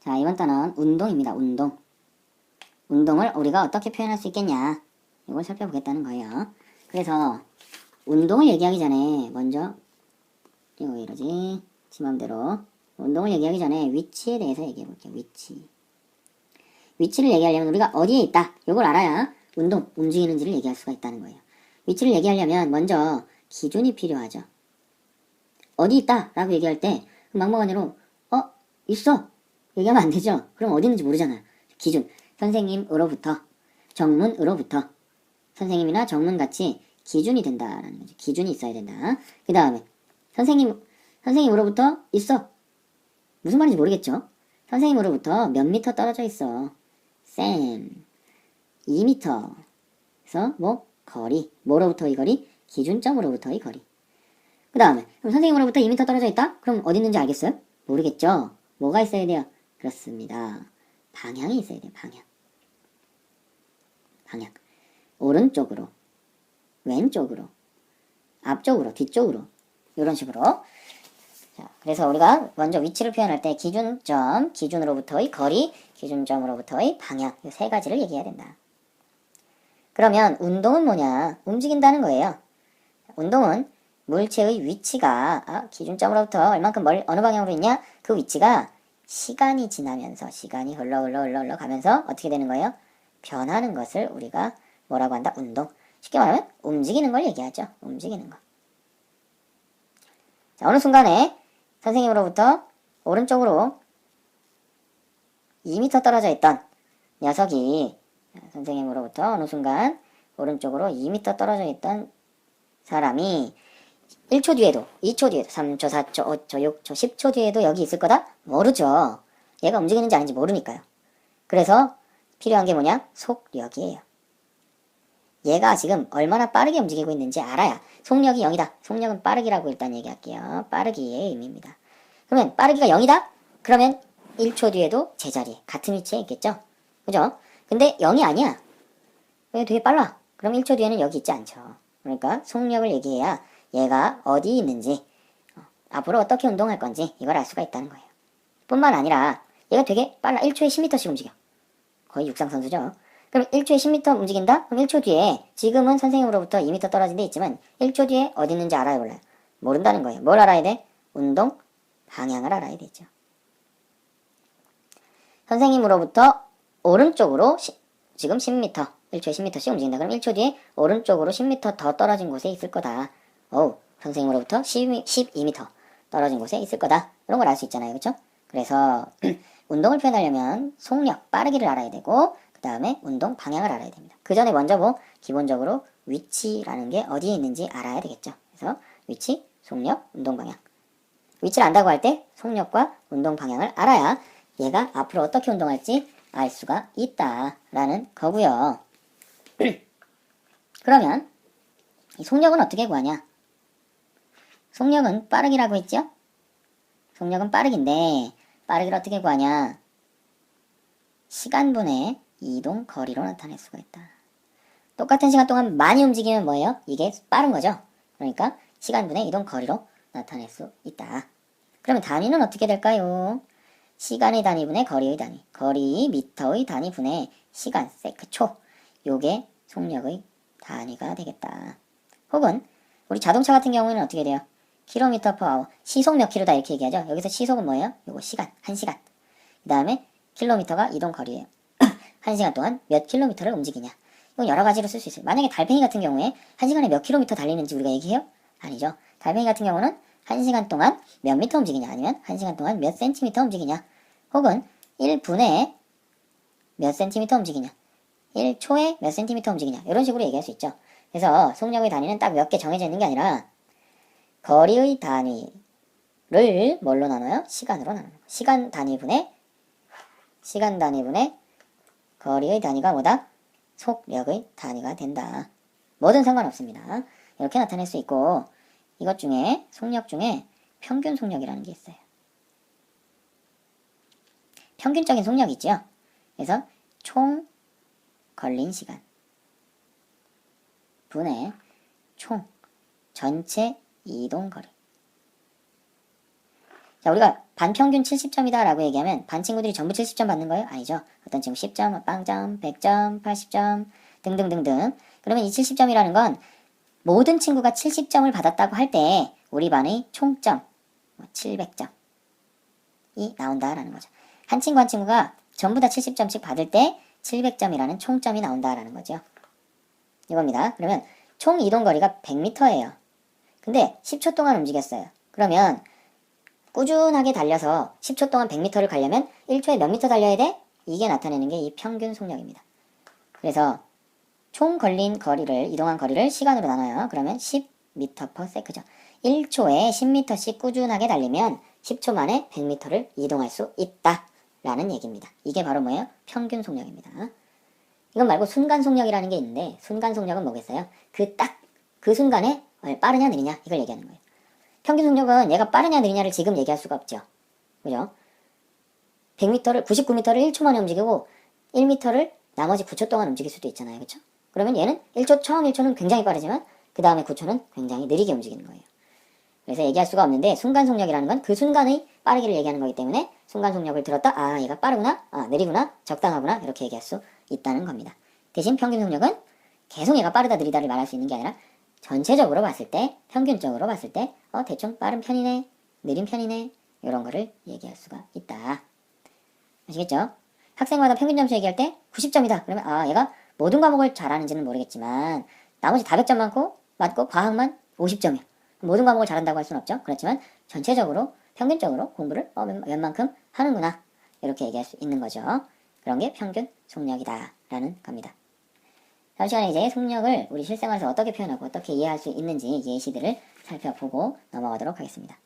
자, 이번 단어는 운동입니다. 운동. 운동을 우리가 어떻게 표현할 수 있겠냐, 이걸 살펴보겠다는 거예요. 그래서 운동을 얘기하기 전에 먼저 이거 왜 이러지? 지 맘대로 운동을 얘기하기 전에 위치에 대해서 얘기해 볼게요. 위치를 얘기하려면 우리가 어디에 있다, 이걸 알아야 운동, 움직이는지를 얘기할 수가 있다는 거예요. 위치를 얘기하려면 먼저 기준이 필요하죠. 어디 있다 라고 얘기할 때 막무가내로 있어 얘기하면 안 되죠. 그럼 어디 있는지 모르잖아요. 기준, 선생님으로부터, 정문으로부터, 선생님이나 정문같이 기준이 된다라는 거죠. 기준이 있어야 된다. 그 다음에 선생님으로부터 있어. 무슨 말인지 모르겠죠. 선생님으로부터 몇 미터 떨어져 있어. 쌤 2미터. 그래서 뭐 거리, 뭐로부터의 거리? 기준점으로부터의 거리. 그 다음에 그럼 선생님으로부터 2미터 떨어져 있다? 그럼 어디 있는지 알겠어요? 모르겠죠. 뭐가 있어야 돼요? 그렇습니다. 방향이 있어야 돼요. 방향. 오른쪽으로, 왼쪽으로, 앞쪽으로, 뒤쪽으로, 이런 식으로. 자, 그래서 우리가 먼저 위치를 표현할 때 기준점, 기준으로부터의 거리, 기준점으로부터의 방향, 이 세 가지를 얘기해야 된다. 그러면 운동은 뭐냐? 움직인다는 거예요. 운동은 물체의 위치가 기준점으로부터 얼만큼 어느 방향으로 있냐? 그 위치가 시간이 지나면서, 시간이 흘러 가면서 어떻게 되는 거예요? 변하는 것을 우리가 뭐라고 한다? 운동. 쉽게 말하면 움직이는 걸 얘기하죠. 움직이는 거. 자, 어느 순간에 선생님으로부터 오른쪽으로 2m 떨어져 있던 녀석이, 선생님으로부터 어느 순간 오른쪽으로 2m 떨어져 있던 사람이 1초 뒤에도, 2초 뒤에도, 3초, 4초, 5초, 6초, 10초 뒤에도 여기 있을 거다? 모르죠. 얘가 움직이는지 아닌지 모르니까요. 그래서 필요한 게 뭐냐? 속력이에요. 얘가 지금 얼마나 빠르게 움직이고 있는지 알아야 속력이 0이다. 속력은 빠르기라고 일단 얘기할게요. 빠르기의 의미입니다. 그러면 빠르기가 0이다? 그러면 1초 뒤에도 제자리, 같은 위치에 있겠죠? 그죠? 근데 0이 아니야. 왜 되게 빨라? 그럼 1초 뒤에는 여기 있지 않죠. 그러니까 속력을 얘기해야 얘가 어디 있는지, 앞으로 어떻게 운동할 건지 이걸 알 수가 있다는 거예요. 뿐만 아니라 얘가 되게 빨라. 1초에 10m씩 움직여. 거의 육상선수죠. 그럼 1초에 10m 움직인다? 그럼 1초 뒤에, 지금은 선생님으로부터 2m 떨어진 데 있지만 1초 뒤에 어디 있는지 알아요, 몰라요? 모른다는 거예요. 뭘 알아야 돼? 운동 방향을 알아야 되죠. 선생님으로부터 오른쪽으로 지금 10m, 1초에 10m씩 움직인다. 그럼 1초 뒤에 오른쪽으로 10m 더 떨어진 곳에 있을 거다. 선생님으로부터 12m 떨어진 곳에 있을 거다. 이런 걸 알 수 있잖아요. 그렇죠? 그래서 운동을 표현하려면 속력, 빠르기를 알아야 되고, 그 다음에 운동 방향을 알아야 됩니다. 그 전에 먼저 기본적으로 위치라는 게 어디에 있는지 알아야 되겠죠. 그래서 위치, 속력, 운동 방향. 위치를 안다고 할 때 속력과 운동 방향을 알아야 얘가 앞으로 어떻게 운동할지 알 수가 있다라는 거고요. 그러면 이 속력은 어떻게 구하냐? 속력은 빠르기라고 했죠? 속력은 빠르기인데 빠르기를 어떻게 구하냐? 시간분의 이동 거리로 나타낼 수가 있다. 똑같은 시간 동안 많이 움직이면 뭐예요? 이게 빠른 거죠. 그러니까 시간분의 이동 거리로 나타낼 수 있다. 그러면 단위는 어떻게 될까요? 시간의 단위분의 거리의 단위. 거리 미터의 단위분의 시간 세크 초. 요게 속력의 단위가 되겠다. 혹은 우리 자동차 같은 경우에는 어떻게 돼요? 킬로미터 퍼 아워. 시속 몇 킬로다 이렇게 얘기하죠. 여기서 시속은 뭐예요? 요거 시간, 1시간. 그 다음에 킬로미터가 이동 거리예요. 1시간 동안 몇 킬로미터를 움직이냐. 이건 여러 가지로 쓸 수 있어요. 만약에 달팽이 같은 경우에 1시간에 몇 킬로미터 달리는지 우리가 얘기해요? 아니죠. 달팽이 같은 경우는 1시간 동안 몇 미터 움직이냐, 아니면 1시간 동안 몇 센티미터 움직이냐, 혹은 1분에 몇 센티미터 움직이냐, 1초에 몇 센티미터 움직이냐, 이런 식으로 얘기할 수 있죠. 그래서 속력의 단위는 딱 몇 개 정해져 있는 게 아니라 거리의 단위를 뭘로 나눠요? 시간으로 나눠요. 시간 단위분의 거리의 단위가 뭐다? 속력의 단위가 된다. 뭐든 상관없습니다. 이렇게 나타낼 수 있고, 이것 중에 속력 중에 평균 속력이라는 게 있어요. 평균적인 속력이 있죠. 그래서 총 걸린 시간 분의 총 전체 이동 거리. 자, 우리가 반평균 70점이다 라고 얘기하면 반 친구들이 전부 70점 받는 거예요? 아니죠. 어떤 친구 10점, 빵점, 100점, 80점 등등등등. 그러면 이 70점이라는 건 모든 친구가 70점을 받았다고 할 때 우리 반의 총점 700점이 나온다라는 거죠. 한 친구 한 친구가 전부 다 70점씩 받을 때 700점이라는 총점이 나온다라는 거죠. 이겁니다. 그러면 총 이동거리가 100m예요. 근데 10초 동안 움직였어요. 그러면 꾸준하게 달려서 10초 동안 100m를 가려면 1초에 몇 미터 달려야 돼? 이게 나타내는 게 이 평균 속력입니다. 그래서 총 걸린 거리를, 이동한 거리를 시간으로 나눠요. 그러면 10m/s죠. 1초에 10m씩 꾸준하게 달리면 10초 만에 100m를 이동할 수 있다 라는 얘기입니다. 이게 바로 뭐예요? 평균 속력입니다. 이건 말고 순간 속력이라는 게 있는데, 순간 속력은 뭐겠어요? 그 순간에 빠르냐 느리냐 이걸 얘기하는 거예요. 평균 속력은 얘가 빠르냐 느리냐를 지금 얘기할 수가 없죠. 그죠? 100m를, 99m를 1초 만에 움직이고 1m를 나머지 9초 동안 움직일 수도 있잖아요. 그쵸? 그러면 얘는 처음 1초는 굉장히 빠르지만 그 다음에 9초는 굉장히 느리게 움직이는 거예요. 그래서 얘기할 수가 없는데 순간 속력이라는 건 그 순간의 빠르기를 얘기하는 거기 때문에 순간 속력을 들었다. 아, 얘가 빠르구나. 아, 느리구나. 적당하구나. 이렇게 얘기할 수 있다는 겁니다. 대신 평균 속력은 계속 얘가 빠르다 느리다를 말할 수 있는 게 아니라 전체적으로 봤을 때, 평균적으로 봤을 때 대충 빠른 편이네, 느린 편이네 이런 거를 얘기할 수가 있다. 아시겠죠? 학생마다 평균 점수 얘기할 때 90점이다. 그러면 아, 얘가 모든 과목을 잘하는지는 모르겠지만 나머지 다 100점 맞고 과학만 50점이야. 모든 과목을 잘한다고 할 수는 없죠. 그렇지만 전체적으로 평균적으로 공부를 웬만큼 하는구나 이렇게 얘기할 수 있는 거죠. 그런 게 평균 속력이다 라는 겁니다. 다음 시간에 이제 속력을 우리 실생활에서 어떻게 표현하고 어떻게 이해할 수 있는지 예시들을 살펴보고 넘어가도록 하겠습니다.